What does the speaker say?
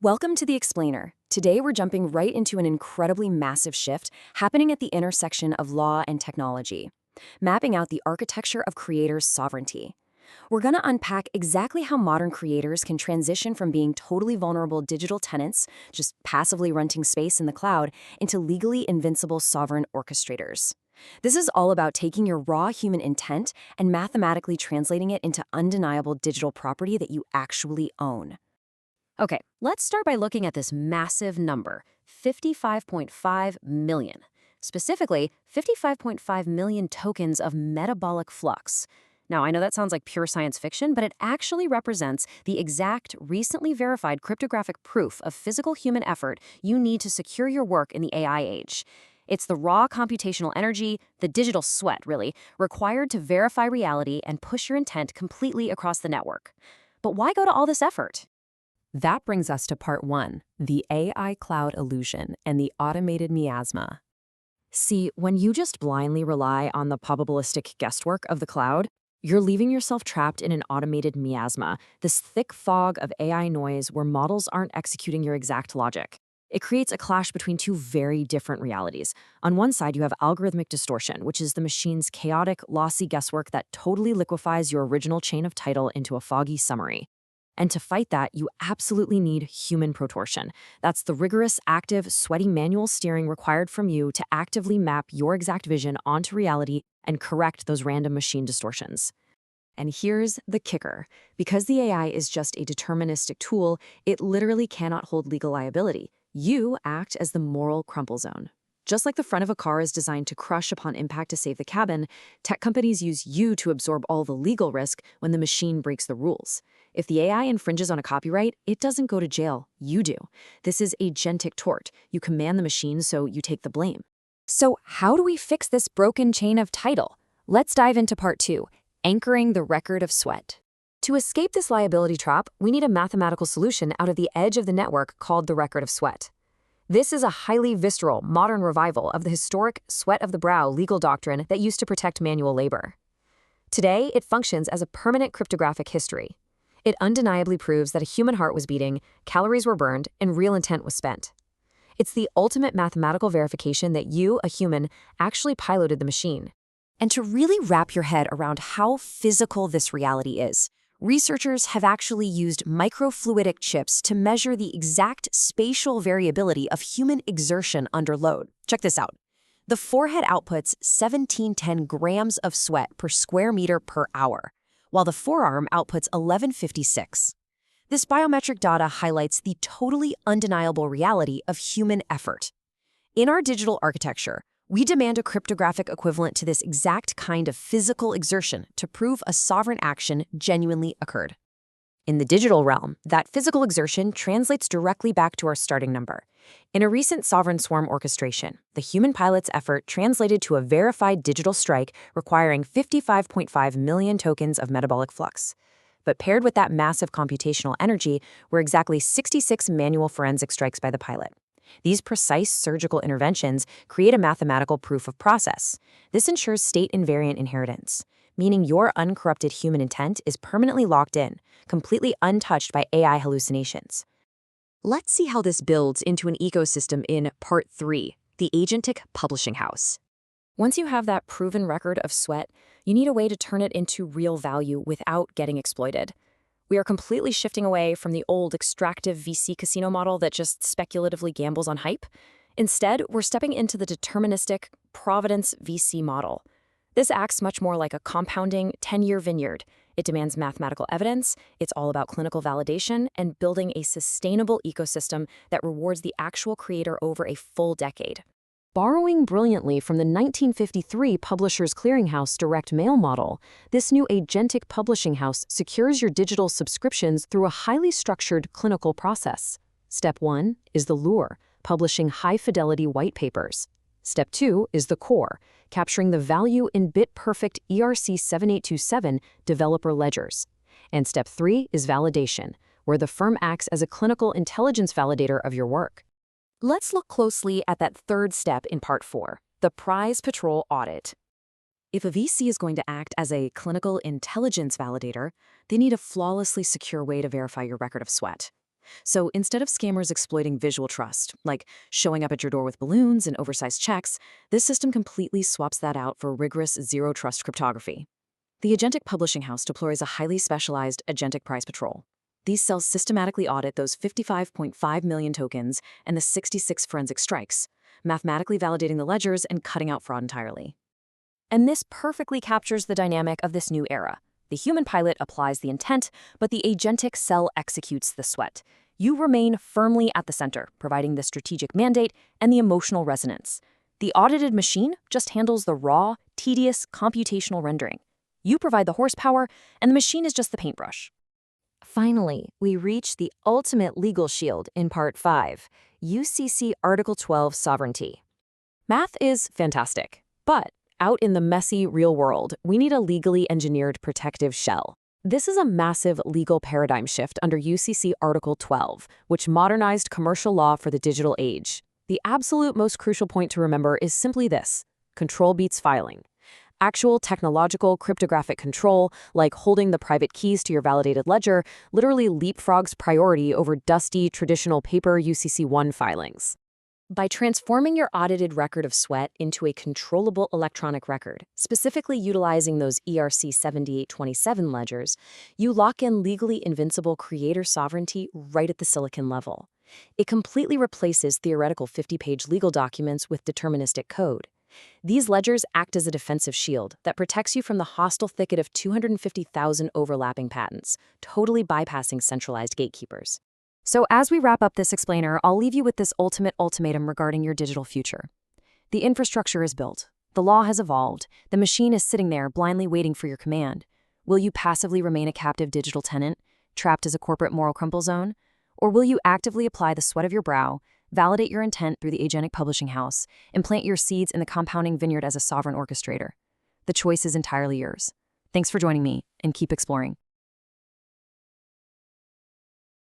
Welcome to the Explainer. Today we're jumping right into an incredibly massive shift happening at the intersection of law and technology, mapping out the architecture of creators' sovereignty. We're going to unpack exactly how modern creators can transition from being totally vulnerable digital tenants, just passively renting space in the cloud, into legally invincible sovereign orchestrators. This is all about taking your raw human intent and mathematically translating it into undeniable digital property that you actually own. Okay, let's start by looking at this massive number, 55.5 million. Specifically, 55.5 million tokens of metabolic flux. Now, I know that sounds like pure science fiction, but it actually represents the exact, recently verified cryptographic proof of physical human effort you need to secure your work in the AI age. It's the raw computational energy, the digital sweat, really, required to verify reality and push your intent completely across the network. But why go to all this effort? That brings us to part one, the AI cloud illusion and the automated miasma. See, when you just blindly rely on the probabilistic guesswork of the cloud, you're leaving yourself trapped in an automated miasma, this thick fog of AI noise where models aren't executing your exact logic. It creates a clash between two very different realities. On one side, you have algorithmic distortion, which is the machine's chaotic, lossy guesswork that totally liquefies your original chain of title into a foggy summary. And to fight that, you absolutely need human protortion. That's the rigorous, active, sweaty manual steering required from you to actively map your exact vision onto reality and correct those random machine distortions. And here's the kicker. Because the AI is just a deterministic tool, it literally cannot hold legal liability. You act as the moral crumple zone. Just like the front of a car is designed to crush upon impact to save the cabin, tech companies use you to absorb all the legal risk when the machine breaks the rules. If the AI infringes on a copyright, it doesn't go to jail, you do. This is agentic tort. You command the machine, so you take the blame. So how do we fix this broken chain of title? Let's dive into part two, anchoring the record of sweat. To escape this liability trap, we need a mathematical solution out of the edge of the network called the record of sweat. This is a highly visceral, modern revival of the historic sweat of the brow legal doctrine that used to protect manual labor. Today, it functions as a permanent cryptographic history. It undeniably proves that a human heart was beating, calories were burned, and real intent was spent. It's the ultimate mathematical verification that you, a human, actually piloted the machine. And to really wrap your head around how physical this reality is, researchers have actually used microfluidic chips to measure the exact spatial variability of human exertion under load. Check this out. The forehead outputs 1710 grams of sweat per square meter per hour, while the forearm outputs 1156. This biometric data highlights the totally undeniable reality of human effort. In our digital architecture, we demand a cryptographic equivalent to this exact kind of physical exertion to prove a sovereign action genuinely occurred. In the digital realm, that physical exertion translates directly back to our starting number. In a recent sovereign swarm orchestration, the human pilot's effort translated to a verified digital strike requiring 55.5 million tokens of metabolic flux. But paired with that massive computational energy were exactly 66 manual forensic strikes by the pilot. These precise surgical interventions create a mathematical proof of process. This ensures state-invariant inheritance, meaning your uncorrupted human intent is permanently locked in, completely untouched by AI hallucinations. Let's see how this builds into an ecosystem in part three, the agentic publishing house. Once you have that proven record of sweat, you need a way to turn it into real value without getting exploited. We are completely shifting away from the old extractive VC casino model that just speculatively gambles on hype. Instead, we're stepping into the deterministic providence VC model. This acts much more like a compounding 10-year vineyard. It demands mathematical evidence, it's all about clinical validation, and building a sustainable ecosystem that rewards the actual creator over a full decade. Borrowing brilliantly from the 1953 Publishers Clearinghouse direct mail model, this new agentic publishing house secures your digital subscriptions through a highly structured clinical process. Step 1 is the lure, publishing high-fidelity white papers. Step 2 is the core, capturing the value in bit-perfect ERC7827 developer ledgers. And Step 3 is validation, where the firm acts as a clinical intelligence validator of your work. Let's look closely at that third step in part 4, the prize patrol audit. If a VC is going to act as a clinical intelligence validator, they need a flawlessly secure way to verify your record of sweat. So instead of scammers exploiting visual trust, like showing up at your door with balloons and oversized checks, this system completely swaps that out for rigorous zero-trust cryptography. The agentic publishing house deploys a highly specialized agentic price patrol. These cells systematically audit those 55.5 million tokens and the 66 forensic strikes, mathematically validating the ledgers and cutting out fraud entirely. And this perfectly captures the dynamic of this new era. The human pilot applies the intent, but the agentic cell executes the sweat. You remain firmly at the center, providing the strategic mandate and the emotional resonance. The audited machine just handles the raw, tedious computational rendering. You provide the horsepower, and the machine is just the paintbrush. Finally, we reach the ultimate legal shield in Part 5, UCC Article 12 Sovereignty. Math is fantastic, but out in the messy real world, we need a legally engineered protective shell. This is a massive legal paradigm shift under UCC Article 12, which modernized commercial law for the digital age. The absolute most crucial point to remember is simply this: control beats filing. Actual technological cryptographic control, like holding the private keys to your validated ledger, literally leapfrogs priority over dusty, traditional paper UCC1 filings. By transforming your audited record of sweat into a controllable electronic record, specifically utilizing those ERC 7827 ledgers, you lock in legally invincible creator sovereignty right at the silicon level. It completely replaces theoretical 50-page legal documents with deterministic code. These ledgers act as a defensive shield that protects you from the hostile thicket of 250,000 overlapping patents, totally bypassing centralized gatekeepers. So as we wrap up this explainer, I'll leave you with this ultimate ultimatum regarding your digital future. The infrastructure is built. The law has evolved. The machine is sitting there blindly waiting for your command. Will you passively remain a captive digital tenant, trapped as a corporate moral crumple zone? Or will you actively apply the sweat of your brow, validate your intent through the agentic publishing house, and plant your seeds in the compounding vineyard as a sovereign orchestrator? The choice is entirely yours. Thanks for joining me, and keep exploring.